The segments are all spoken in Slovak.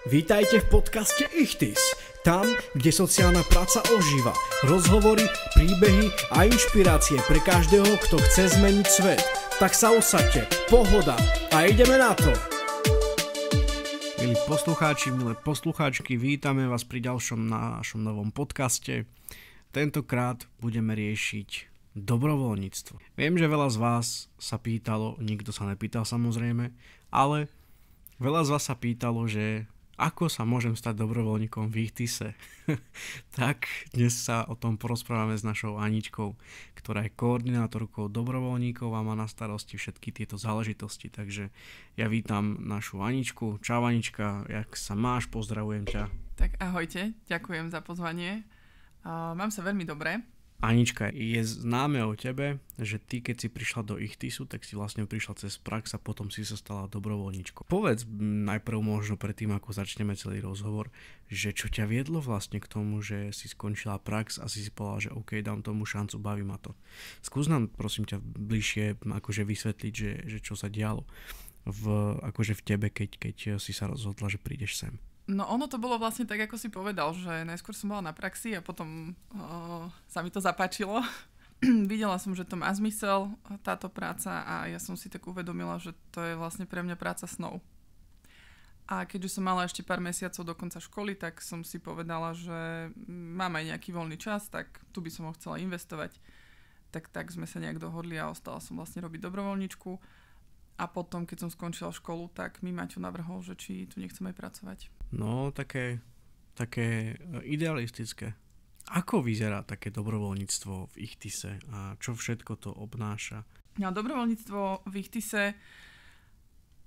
Vítajte v podcaste Ichthys, tam, kde sociálna práca ožíva. Rozhovory, príbehy a inšpirácie pre každého, kto chce zmeniť svet. Tak sa usaďte, pohoda a ideme na to! Milí poslucháči, milé poslucháčky, vítame vás pri ďalšom našom novom podcaste. Tentokrát budeme riešiť dobrovoľníctvo. Viem, že veľa z vás sa pýtalo, nikto sa nepýtal samozrejme, ale veľa z vás sa pýtalo, že ako sa môžem stať dobrovoľníkom v Ichthyse. Tak dnes sa o tom porozprávame s našou Aničkou, ktorá je koordinátorkou dobrovoľníkov a má na starosti všetky tieto záležitosti. Takže ja vítam našu Aničku. Čau Anička, jak sa máš? Pozdravujem ťa. Tak ahojte, ďakujem za pozvanie. Mám sa veľmi dobre. Anička, je známe o tebe, že ty keď si prišla do Ichthysu, tak si vlastne prišla cez prax a potom si sa stala dobrovoľníčkou. Povedz najprv možno predtým, ako začneme celý rozhovor, že čo ťa viedlo vlastne k tomu, že si skončila prax a si povedala, že OK, dám tomu šancu, baví ma to. Skús nám prosím ťa bližšie akože vysvetliť, že čo sa dialo akože v tebe, keď si sa rozhodla, že prídeš sem. No ono to bolo vlastne tak, ako si povedal, že najskôr som bola na praxi a potom sa mi to zapáčilo. Videla som, že to má zmysel, táto práca, a ja som si tak uvedomila, že to je vlastne pre mňa práca snov. A keďže som mala ešte pár mesiacov do konca školy, tak som si povedala, že mám aj nejaký voľný čas, tak tu by som ho chcela investovať. Tak sme sa nejak dohodli a ostala som vlastne robiť dobrovoľníčku. A potom, keď som skončila školu, tak mi Maťo navrhol, že či tu nechcem aj pracovať. No, také idealistické. Ako vyzerá také dobrovoľníctvo v Ichthyse a čo všetko to obnáša? No, dobrovoľníctvo v Ichthyse,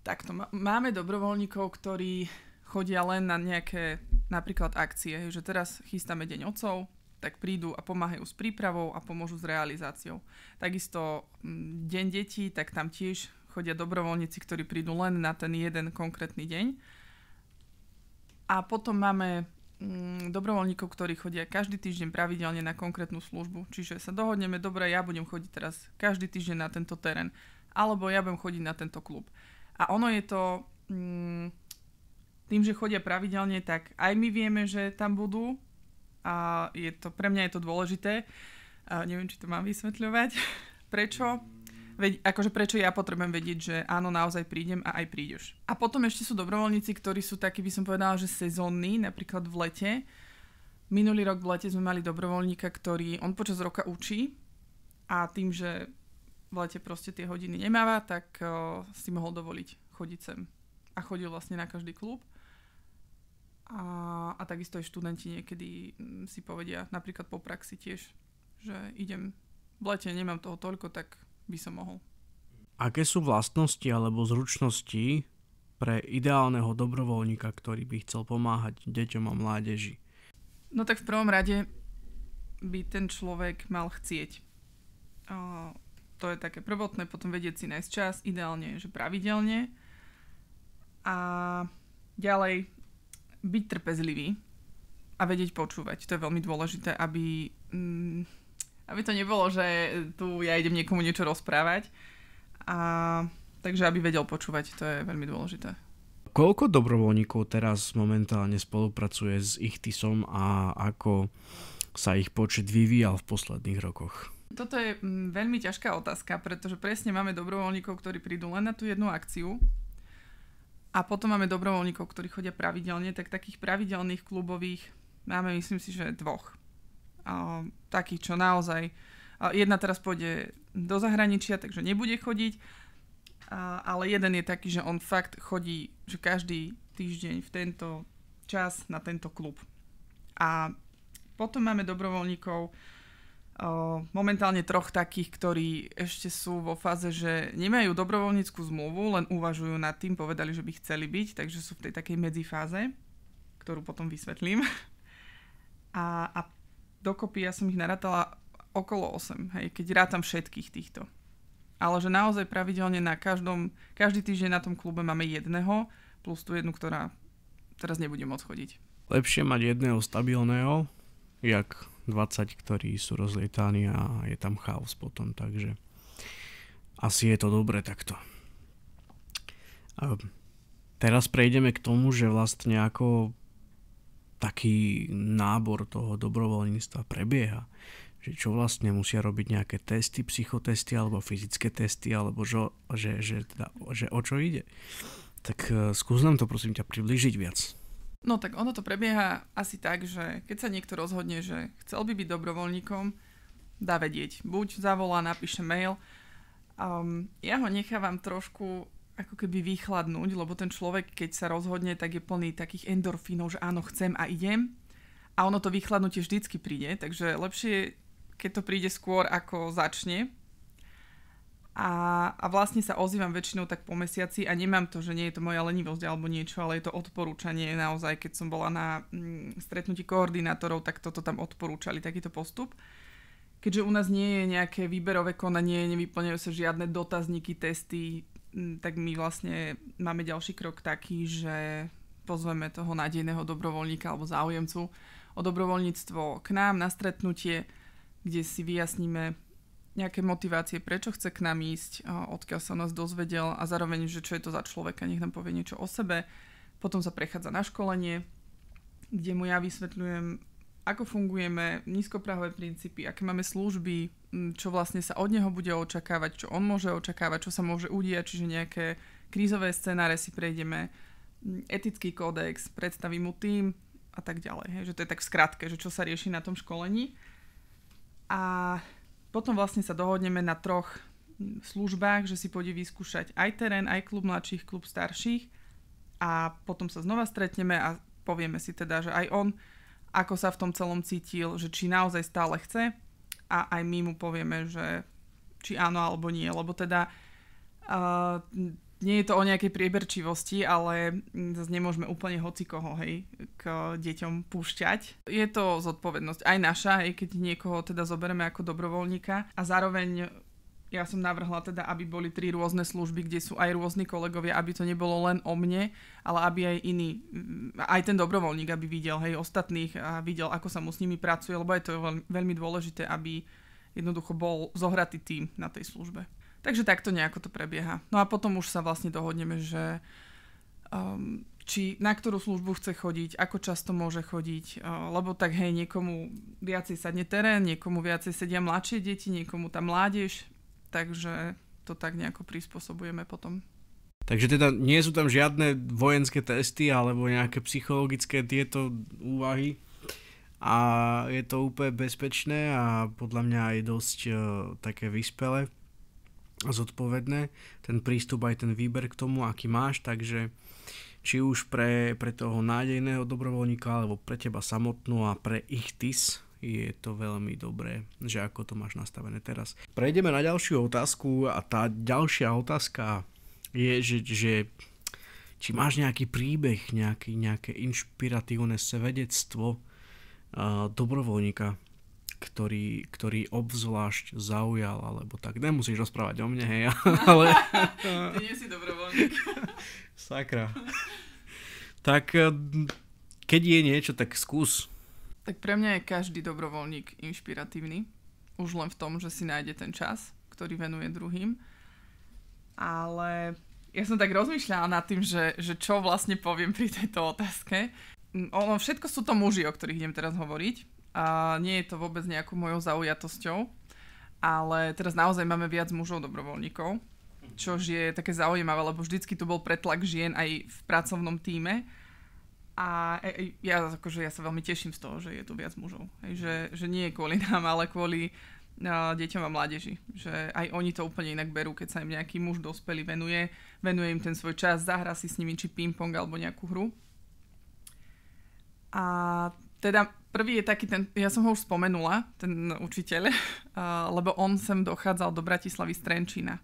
takto máme dobrovoľníkov, ktorí chodia len na nejaké napríklad akcie, že teraz chystáme Deň otcov, tak prídu a pomáhajú s prípravou a pomôžu s realizáciou. Takisto Deň detí, tak tam tiež chodia dobrovoľníci, ktorí prídu len na ten jeden konkrétny deň. A potom máme dobrovoľníkov, ktorí chodia každý týždeň pravidelne na konkrétnu službu. Čiže sa dohodneme, dobre, ja budem chodiť teraz každý týždeň na tento terén, alebo ja budem chodiť na tento klub. A ono je to tým, že chodia pravidelne, tak aj my vieme, že tam budú. A pre mňa je to dôležité. Neviem, či to mám vysvetľovať. Prečo? Prečo ja potrebujem vedieť, že áno, naozaj prídem a aj prídeš. A potom ešte sú dobrovoľníci, ktorí sú takí, by som povedala, že sezónni, napríklad v lete. Minulý rok v lete sme mali dobrovoľníka, on počas roka učí a tým, že v lete proste tie hodiny nemáva, tak si mohol dovoliť chodiť sem. A chodil vlastne na každý klub. A takisto aj študenti niekedy si povedia, napríklad po praxi tiež, že idem v lete, nemám toho toľko, tak by som mohol. Aké sú vlastnosti alebo zručnosti pre ideálneho dobrovoľníka, ktorý by chcel pomáhať deťom a mládeži? No tak v prvom rade by ten človek mal chcieť. To je také prvotné, potom vedieť si nájsť čas, ideálne, že pravidelne. A ďalej byť trpezlivý a vedieť počúvať. To je veľmi dôležité, aby to nebolo, že tu ja idem niekomu niečo rozprávať. Takže aby vedel počúvať, to je veľmi dôležité. Koľko dobrovoľníkov teraz momentálne spolupracuje s Ichthysom a ako sa ich počet vyvíjal v posledných rokoch? Toto je veľmi ťažká otázka, pretože presne máme dobrovoľníkov, ktorí prídu len na tú jednu akciu. A potom máme dobrovoľníkov, ktorí chodia pravidelne, tak takých pravidelných klubových máme, myslím si, že 2. Takých, čo naozaj... Jedna teraz pôjde do zahraničia, takže nebude chodiť, ale jeden je taký, že on fakt chodí, že každý týždeň v tento čas na tento klub. A potom máme dobrovoľníkov, momentálne 3 takých, ktorí ešte sú vo fáze, že nemajú dobrovoľníckú zmluvu, len uvažujú nad tým, povedali, že by chceli byť, takže sú v tej takej medzifáze, ktorú potom vysvetlím. A dokopy ja som ich narátala okolo 8, hej, keď rátam všetkých týchto. Ale že naozaj pravidelne každý týždeň na tom klube máme jedného, plus tú jednu, ktorá teraz nebude môcť chodiť. Lepšie mať jedného stabilného, jak 20, ktorí sú rozlietaní a je tam chaos potom, takže asi je to dobre takto. Teraz prejdeme k tomu, že vlastne ako taký nábor toho dobrovoľníctva prebieha. Že čo vlastne musia robiť nejaké testy, psychotesty alebo fyzické testy, alebo že o čo ide. Tak skús nám to prosím ťa priblížiť viac. No tak ono to prebieha asi tak, že keď sa niekto rozhodne, že chcel by byť dobrovoľníkom, dá vedieť. Buď zavolá, napíše mail. Ja ho nechávam trošku ako keby vychladnúť, lebo ten človek, keď sa rozhodne, tak je plný takých endorfínov, že áno, chcem a idem. A ono to vychladnutie vždycky príde, takže lepšie, keď to príde skôr, ako začne. A vlastne sa ozývam väčšinou tak po mesiaci a nemám to, že nie je to moja lenivosť alebo niečo, ale je to odporúčanie naozaj. Keď som bola na stretnutí koordinátorov, tak toto tam odporúčali, takýto postup. Keďže u nás nie je nejaké výberové konanie, nevyplňajú sa žiadne dotazníky, testy, tak my vlastne máme ďalší krok taký, že pozveme toho nádejného dobrovoľníka alebo záujemcu o dobrovoľníctvo k nám na stretnutie, kde si vyjasníme nejaké motivácie, prečo chce k nám ísť, odkiaľ sa nás dozvedel a zároveň, že čo je to za človeka, nech nám povie niečo o sebe. Potom sa prechádza na školenie, kde mu ja vysvetľujem, ako fungujeme, nízkoprahové princípy, aké máme služby, čo vlastne sa od neho bude očakávať, čo on môže očakávať, čo sa môže udiať, čiže nejaké krízové scenáre si prejdeme, etický kódex, predstavím mu tým a tak ďalej. Hej, že to je tak v skratke, že čo sa rieši na tom školení. A potom vlastne sa dohodneme na 3 službách, že si pôjde vyskúšať aj terén, aj klub mladších, klub starších a potom sa znova stretneme a povieme si teda, že aj on ako sa v tom celom cítil, že či naozaj stále chce a aj my mu povieme, že či áno alebo nie, lebo teda nie je to o nejakej prieberčivosti, ale zase nemôžeme úplne hocikoho, hej, k deťom púšťať. Je to zodpovednosť aj naša, hej, keď niekoho teda zoberieme ako dobrovoľníka a zároveň ja som navrhla teda, aby boli 3 rôzne služby, kde sú aj rôzni kolegovia, aby to nebolo len o mne, ale aby aj iní, aj ten dobrovoľník, aby videl, hej, ostatných a videl, ako sa mu s nimi pracuje, lebo je to veľmi dôležité, aby jednoducho bol zohratý tím na tej službe. Takže takto nejako to prebieha. No a potom už sa vlastne dohodneme, že či na ktorú službu chce chodiť, ako často môže chodiť, lebo tak hej, niekomu viacej sadne terén, niekomu viacej sedia mladšie deti, niekomu tá mládež, takže to tak nejako prispôsobujeme potom. Takže teda nie sú tam žiadne vojenské testy alebo nejaké psychologické tieto úvahy a je to úplne bezpečné a podľa mňa aj dosť také vyspelé a zodpovedné. Ten prístup aj ten výber k tomu, aký máš, takže či už pre toho nádejného dobrovoľníka alebo pre teba samotnú a pre ich TIS je to veľmi dobré, že ako to máš nastavené teraz. Prejdeme na ďalšiu otázku a tá ďalšia otázka je, že či máš nejaký príbeh, nejaké inšpiratívne svedectvo dobrovoľníka, ktorý obzvlášť zaujal, alebo tak. Nemusíš rozprávať o mne, hej, ale... Ty nie si dobrovoľník. Sakra. Tak keď je niečo, tak skús. Tak pre mňa je každý dobrovoľník inšpiratívny. Už len v tom, že si nájde ten čas, ktorý venuje druhým. Ale ja som tak rozmýšľala nad tým, že čo vlastne poviem pri tejto otázke. Všetko sú to muži, o ktorých idem teraz hovoriť. A nie je to vôbec nejakou mojou zaujatosťou. Ale teraz naozaj máme viac mužov dobrovoľníkov. Čož je také zaujímavé, lebo vždycky tu bol pretlak žien aj v pracovnom tíme. A ja sa veľmi teším z toho, že je tu viac mužov. Že nie je kvôli nám, ale kvôli deťom a mládeži. Že aj oni to úplne inak berú, keď sa im nejaký muž dospelý venuje im ten svoj čas, zahrá si s nimi či ping-pong alebo nejakú hru. A teda prvý je taký ten, ja som ho už spomenula, ten učiteľ, lebo on sem dochádzal do Bratislavy z Trenčína.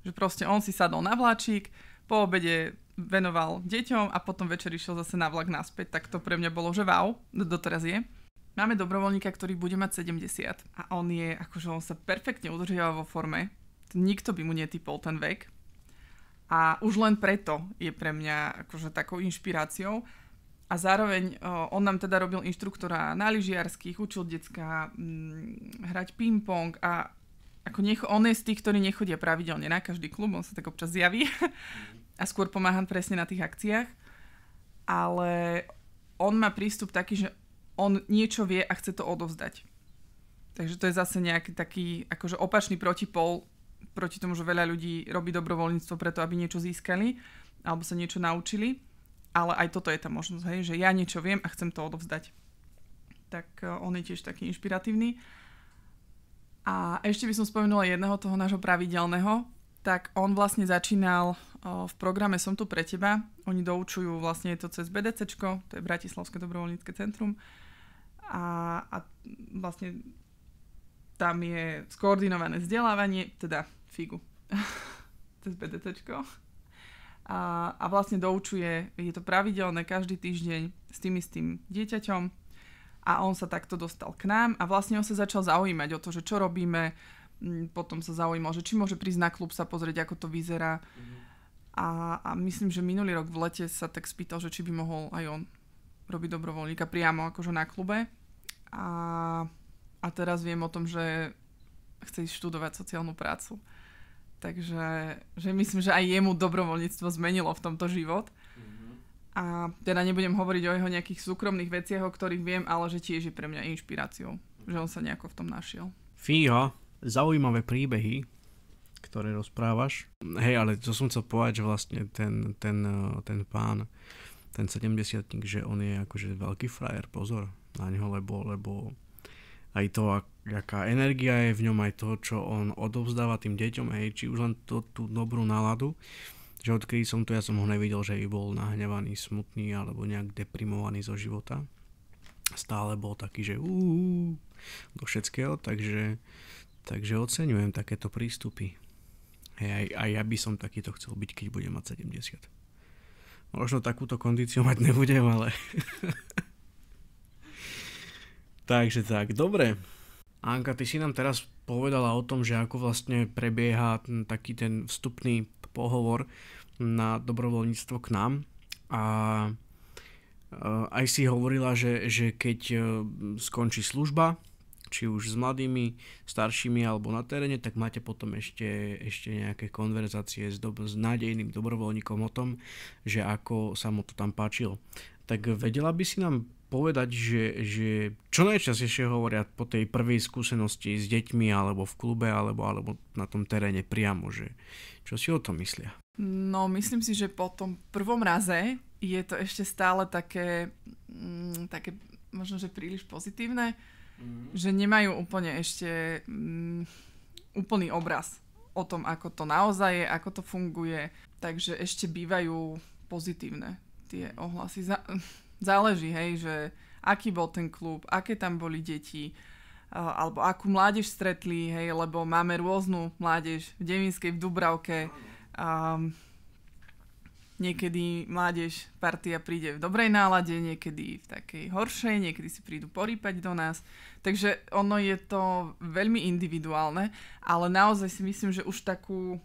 Že proste on si sadol na vláčik, po obede venoval deťom a potom večer išiel zase na vlak naspäť, tak to pre mňa bolo, že wow, doteraz je. Máme dobrovoľníka, ktorý bude mať 70 a on on sa perfektne udržiava vo forme. Nikto by mu netypol ten vek. A už len preto je pre mňa takou inšpiráciou. A zároveň on nám teda robil inštruktora na lyžiarských, učil decka hrať ping-pong a on je z tých, ktorí nechodia pravidelne na každý klub, on sa tak občas zjaví. a skôr pomáham presne na tých akciách, ale on má prístup taký, že on niečo vie a chce to odovzdať. Takže to je zase nejaký taký akože opačný protipol proti tomu, že veľa ľudí robí dobrovoľníctvo preto, aby niečo získali alebo sa niečo naučili, ale aj toto je tá možnosť, hej, že ja niečo viem a chcem to odovzdať. Tak on je tiež taký inšpiratívny. A ešte by som spomenula jedného toho nášho pravidelného, tak on vlastne začínal v programe Som tu pre teba. Oni doučujú, vlastne je to cez BDCčko, to je Bratislavské dobrovoľnícke centrum. A vlastne tam je skoordinované vzdelávanie, teda figu, cez BDCčko. A vlastne doučuje, je to pravidelné každý týždeň s tým dieťaťom a on sa takto dostal k nám a vlastne on sa začal zaujímať o to, že čo robíme, potom sa zaujímal, že či môže prísť na klub sa pozrieť, ako to vyzerá a myslím, že minulý rok v lete sa tak spýtal, že či by mohol aj on robiť dobrovoľníka priamo akože na klube a teraz viem o tom, že chce ísť študovať sociálnu prácu. Takže že myslím, že aj jemu dobrovoľníctvo zmenilo v tomto život. A teda nebudem hovoriť o jeho nejakých súkromných veciach, o ktorých viem, ale že tiež je pre mňa inšpiráciou. Že on sa nejako v tom našiel. Fíha, zaujímavé príbehy, ktoré rozprávaš. Hej, ale to som chcel povedať, že vlastne ten pán, ten 70-tník, že on je akože veľký frajer, pozor na neho, lebo aj to, aká energia je v ňom, aj to, čo on odovzdáva tým deťom, hej, či už len tú dobrú náladu, že odkedy som tu, ja som ho nevidel, že by bol nahnevaný, smutný alebo nejak deprimovaný zo života. Stále bol taký, že do všetkého, takže oceňujem takéto prístupy. Hej, aj ja by som takýto chcel byť, keď budem mať 70. Možno takúto kondíciu mať nebudem, ale... Takže tak, dobre. Anka, ty si nám teraz povedala o tom, že ako vlastne prebieha taký ten vstupný pohovor na dobrovoľníctvo k nám a aj si hovorila, že keď skončí služba, či už s mladými, staršími alebo na teréne, tak máte potom ešte nejaké konverzácie s nádejným dobrovoľníkom o tom, že ako sa mu to tam páčilo. Tak vedela by si nám povedať, že čo najčastejšie hovoria po tej prvej skúsenosti s deťmi alebo v klube alebo na tom teréne priamo, že čo si o tom myslia? No, myslím si, že po tom prvom raze je to ešte stále také možno, že príliš pozitívne, že nemajú úplne ešte úplný obraz o tom, ako to naozaj je, ako to funguje, takže ešte bývajú pozitívne tie ohlasy. Záleží, hej, že aký bol ten klub, aké tam boli deti, alebo akú mládež stretli, hej, lebo máme rôznu mládež v Devínskej, v Dubravke. Niekedy mládež, partia príde v dobrej nálade, niekedy v takej horšej, niekedy si prídu porýpať do nás. Takže ono je to veľmi individuálne, ale naozaj si myslím, že už také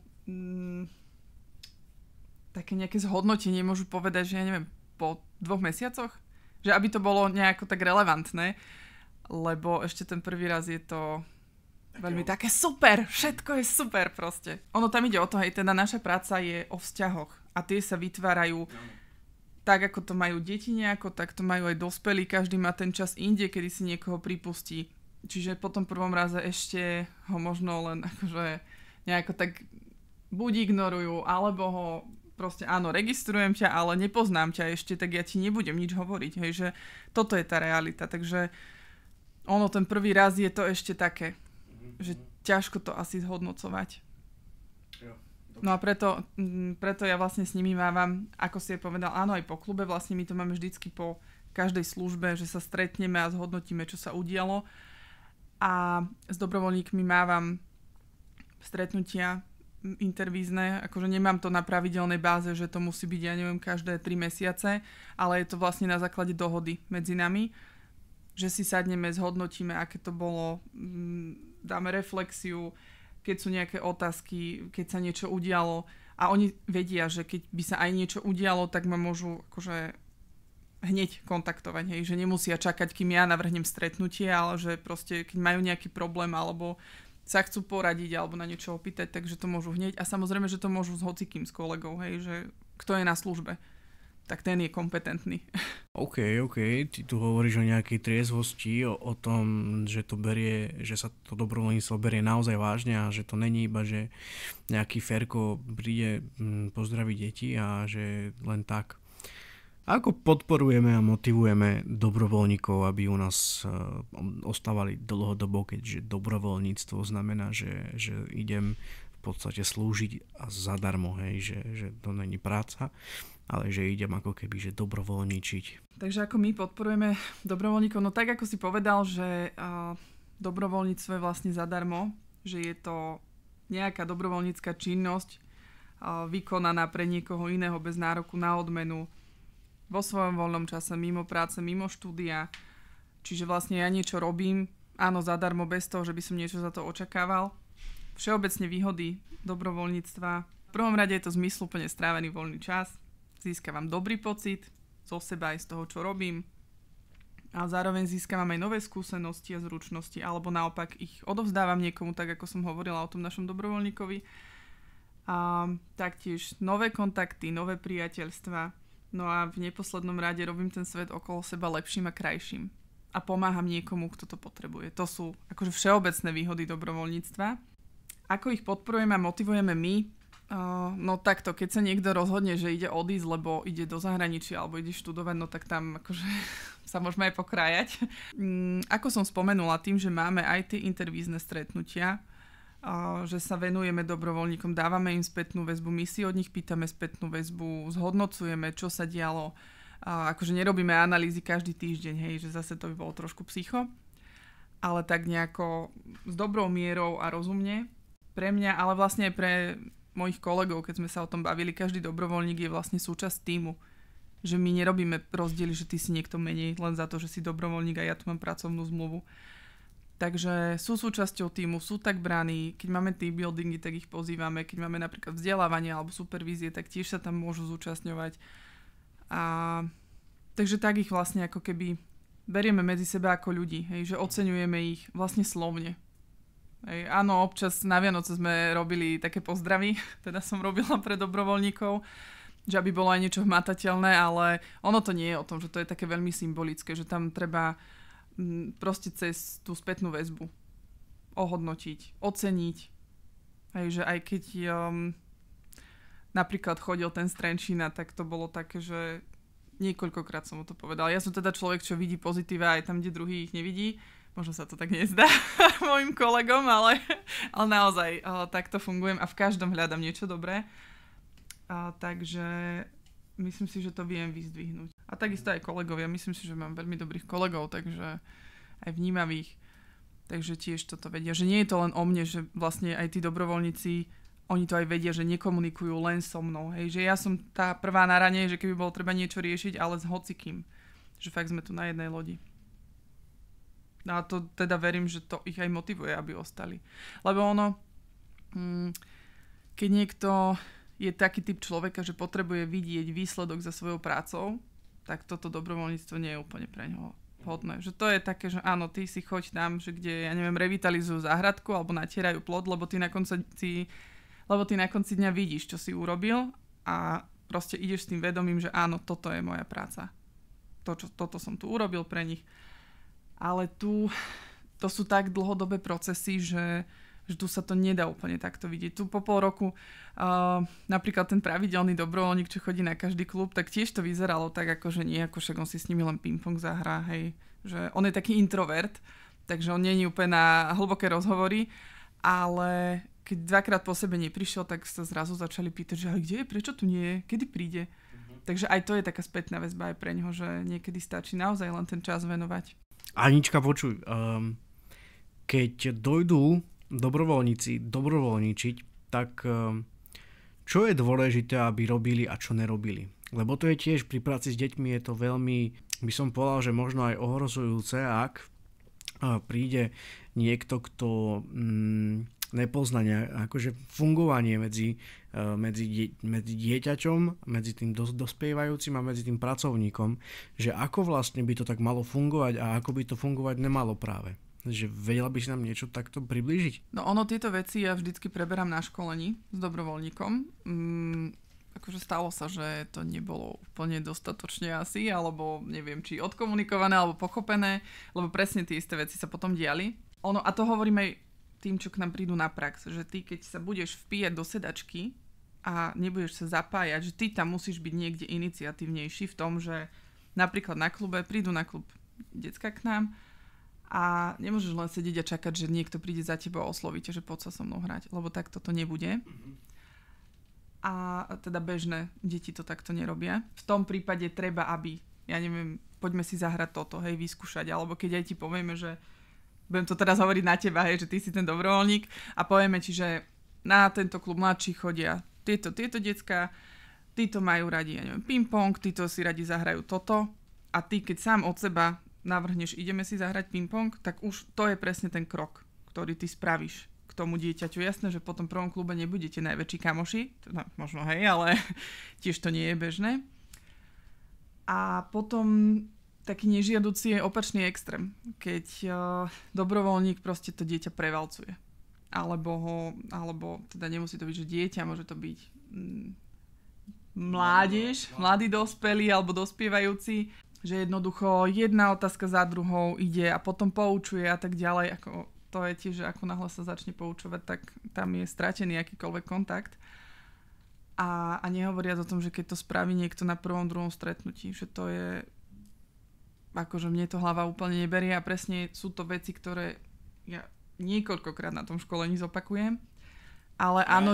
nejaké zhodnotenie môžu povedať, že ja neviem, po 2 mesiacoch? Že aby to bolo nejako tak relevantné, lebo ešte ten prvý raz je to veľmi také super, všetko je super proste. Ono tam ide o to, hej, teda naša práca je o vzťahoch a tie sa vytvárajú tak, ako to majú deti nejako, tak to majú aj dospelí, každý má ten čas inde, kedy si niekoho pripustí. Čiže po tom prvom raze ešte ho možno len akože nejako tak buď ignorujú, alebo ho proste áno, registrujem ťa, ale nepoznám ťa ešte, tak ja ti nebudem nič hovoriť, hej, že toto je tá realita, takže ono, ten prvý raz je to ešte také, že ťažko to asi zhodnocovať. No a preto ja vlastne s nimi mávam, ako si je povedal, áno, aj po klube, vlastne my to máme vždycky po každej službe, že sa stretneme a zhodnotíme, čo sa udialo a s dobrovoľníkmi mávam stretnutia intervízne, akože nemám to na pravidelnej báze, že to musí byť, ja neviem, každé 3 mesiace, ale je to vlastne na základe dohody medzi nami, že si sadneme, zhodnotíme, aké to bolo, dáme reflexiu, keď sú nejaké otázky, keď sa niečo udialo a oni vedia, že keď by sa aj niečo udialo, tak ma môžu akože hneď kontaktovať, hej, že nemusia čakať, kým ja navrhnem stretnutie, ale že proste, keď majú nejaký problém alebo sa chcú poradiť alebo na niečo opýtať, takže to môžu hneď. A samozrejme, že to môžu s hocikým, s kolegou, hej, že kto je na službe, tak ten je kompetentný. OK. Ty tu hovoríš o nejakej triezvosti, o tom, že sa to dobrovoľníctvo berie naozaj vážne a že to není iba, že nejaký Ferko príde pozdraviť deti a že len tak. Ako podporujeme a motivujeme dobrovoľníkov, aby u nás ostávali dlhodobo, keďže dobrovoľníctvo znamená, že idem v podstate slúžiť a zadarmo, hej, že to není práca, ale že idem ako keby že dobrovoľníčiť. Takže ako my podporujeme dobrovoľníkov, no tak ako si povedal, že dobrovoľníctvo je vlastne zadarmo, že je to nejaká dobrovoľnícka činnosť vykonaná pre niekoho iného bez nároku na odmenu, vo svojom voľnom čase, mimo práce, mimo štúdia. Čiže vlastne ja niečo robím, áno, zadarmo, bez toho, že by som niečo za to očakával. Všeobecne výhody dobrovoľníctva. V prvom rade je to zmysluplne strávený voľný čas. Získavam dobrý pocit zo seba aj z toho, čo robím. A zároveň získavam aj nové skúsenosti a zručnosti, alebo naopak ich odovzdávam niekomu, tak ako som hovorila o tom našom dobrovoľníkovi. A taktiež nové kontakty, nové priateľstva. No a v neposlednom rade robím ten svet okolo seba lepším a krajším. A pomáham niekomu, kto to potrebuje. To sú akože všeobecné výhody dobrovoľníctva. Ako ich podporujeme a motivujeme my? No takto, keď sa niekto rozhodne, že ide odísť, lebo ide do zahraničia alebo ide študovať, no tak tam akože sa môžeme aj pokrájať. Ako som spomenula, tým, že máme aj tie intervízne stretnutia, že sa venujeme dobrovoľníkom, dávame im spätnú väzbu, my si od nich pýtame spätnú väzbu, zhodnocujeme, čo sa dialo. Akože nerobíme analýzy každý týždeň, hej, že zase to by bolo trošku psycho, ale tak nejako s dobrou mierou a rozumne. Pre mňa, ale vlastne aj pre mojich kolegov, keď sme sa o tom bavili, každý dobrovoľník je vlastne súčasť tímu. Že my nerobíme rozdiely, že ty si niekto menej len za to, že si dobrovoľník a ja tu mám pracovnú zmluvu. Takže sú súčasťou tímu, sú tak braní, keď máme team buildingy, tak ich pozývame, keď máme napríklad vzdelávanie alebo supervízie, tak tiež sa tam môžu zúčastňovať. Takže tak ich vlastne ako keby berieme medzi seba ako ľudí, hej, že oceňujeme ich vlastne slovne. Hej, áno, občas na Vianoce sme robili také pozdravy, teda som robila pre dobrovoľníkov, že aby bolo aj niečo hmatateľné, ale ono to nie je o tom, že to je také veľmi symbolické, že tam treba proste cez tú spätnú väzbu ohodnotiť, oceniť. Hej, že aj keď napríklad chodil ten z Trenčína, tak to bolo také, že niekoľkokrát som mu to povedal. Ja som teda človek, čo vidí pozitíva aj tam, kde druhý ich nevidí. Možno sa to tak nezdá mojim kolegom, ale naozaj takto fungujem a v každom hľadám niečo dobré. Takže myslím si, že to viem vyzdvihnúť. A takisto aj kolegovia. Myslím si, že mám veľmi dobrých kolegov, takže aj vnímavých. Takže tiež toto vedia. Že nie je to len o mne, že vlastne aj tí dobrovoľníci, oni to aj vedia, že nekomunikujú len so mnou. Hej. Že ja som tá prvá na rane, že keby bolo treba niečo riešiť, ale s hocikým. Že fakt sme tu na jednej lodi. A to teda verím, že to ich aj motivuje, aby ostali. Lebo ono, keď niekto je taký typ človeka, že potrebuje vidieť výsledok za svojou prácou, tak toto dobrovoľníctvo nie je úplne pre ňoho vhodné. Že to je také, že áno, ty si choď tam, že kde, ja neviem, revitalizujú záhradku alebo natierajú plot, lebo ty na konci dňa vidíš, čo si urobil a proste ideš s tým vedomím, že áno, toto je moja práca. Toto som tu urobil pre nich. Ale to sú tak dlhodobé procesy, že tu sa to nedá úplne takto vidieť. Tu po pol roku napríklad ten pravidelný dobrovoľník, čo chodí na každý klub, tak tiež to vyzeralo tak, ako že nie, ako však on si s nimi len ping-pong zahrá, hej. Že on je taký introvert, takže on nie je úplne na hlboké rozhovory, ale keď dvakrát po sebe neprišiel, tak sa zrazu začali pýtať, že ale kde je, prečo tu nie je, kedy príde. Takže aj to je taká spätná väzba aj pre ňoho, že niekedy stačí naozaj len ten čas venovať. Anička, počuj, keď dojdú dobrovoľníci dobrovoľníčiť, tak čo je dôležité, aby robili a čo nerobili? Lebo to je tiež pri práci s deťmi je to veľmi, by som povedal, že možno aj ohrozujúce, ak príde niekto, kto nepozná akože fungovanie medzi dieťaťom, medzi tým dospievajúcim a medzi tým pracovníkom, že ako vlastne by to tak malo fungovať a ako by to fungovať nemalo práve. Že vedela by si nám niečo takto priblížiť? No ono, tieto veci ja vždycky preberám na školení s dobrovoľníkom. Akože stalo sa, že to nebolo úplne dostatočne asi, alebo neviem, či odkomunikované, alebo pochopené, lebo presne tie isté veci sa potom diali. Ono, a to hovorím aj tým, čo k nám prídu na prax, že ty, keď sa budeš vpíjať do sedačky a nebudeš sa zapájať, že ty tam musíš byť niekde iniciatívnejší v tom, že napríklad na klube, prídu na klub decka k nám a nemôžeš len sedieť a čakať, že niekto príde za tebou a osloví ťa, že poď sa so mnou hrať, lebo tak toto nebude. A teda bežné deti to takto nerobia. V tom prípade treba, aby, ja neviem, poďme si zahrať toto, hej, vyskúšať, alebo keď aj ti povieme, že budem to teraz hovoriť na teba, hej, že ty si ten dobrovoľník a povieme ti, že na tento klub mladší chodia tieto decká, títo majú radi, ja neviem, ping-pong, títo si radi zahrajú toto a ty, keď sám od seba navrhneš, ideme si zahrať ping-pong, tak už to je presne ten krok, ktorý ty spravíš k tomu dieťaťu. Jasné, že po tom prvom klube nebudete najväčší kamoši, teda možno hej, ale tiež to nie je bežné. A potom taký nežiaducí je opačný extrém, keď dobrovoľník proste to dieťa prevalcuje. Alebo teda nemusí to byť, že dieťa, môže to byť mládež, mladý dospelý alebo dospievajúci, že jednoducho jedna otázka za druhou ide a potom poučuje a tak ďalej. Ako, to je tiež, že ako náhle sa začne poučovať, tak tam je stratený akýkoľvek kontakt. A nehovoriac o tom, že keď to spraví niekto na prvom, druhom stretnutí, že to je akože mne to hlava úplne neberie a presne sú to veci, ktoré ja niekoľkokrát na tom školení zopakujem. Ale áno,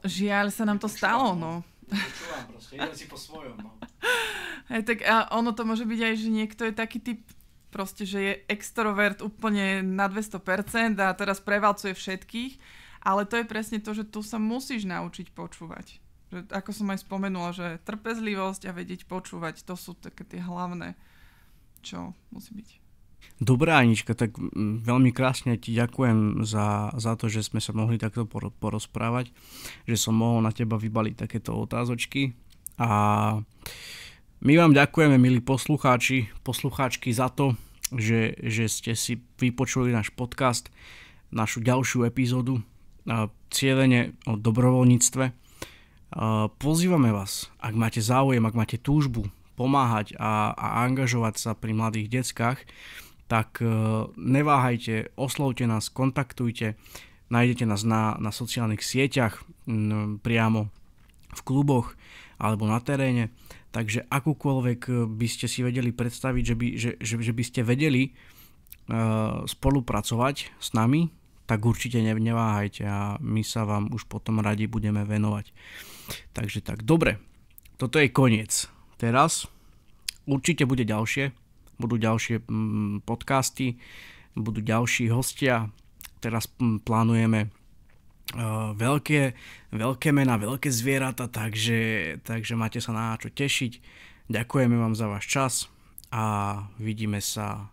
žiaľ sa nám to stalo, no. Počúvam proste, idem si po svojom, no. Hej, tak a ono to môže byť aj, že niekto je taký typ proste, že je extrovert úplne na 200% a teraz prevalcuje všetkých, ale to je presne to, že tu sa musíš naučiť počúvať. Že, ako som aj spomenula, že trpezlivosť a vedieť počúvať, to sú také tie hlavné, čo musí byť. Dobrá, Anička, tak veľmi krásne ti ďakujem za to, že sme sa mohli takto porozprávať, že som mohol na teba vybaliť takéto otázočky a my vám ďakujeme, milí poslucháčky, za to, že ste si vypočuli náš podcast, našu ďalšiu epizódu cieľene o dobrovoľníctve. Pozývame vás, ak máte záujem, ak máte túžbu pomáhať a angažovať sa pri mladých deckách, tak neváhajte, oslovte nás, kontaktujte, nájdete nás na sociálnych sieťach, priamo v kluboch alebo na teréne. Takže akúkoľvek by ste si vedeli predstaviť, že by ste vedeli spolupracovať s nami, tak určite neváhajte a my sa vám už potom radi budeme venovať. Takže tak, dobre, toto je koniec. Teraz určite budú ďalšie podcasty, budú ďalší hostia. Teraz plánujeme veľké mená, veľké zvieratá, takže máte sa na čo tešiť. Ďakujeme vám za váš čas a vidíme sa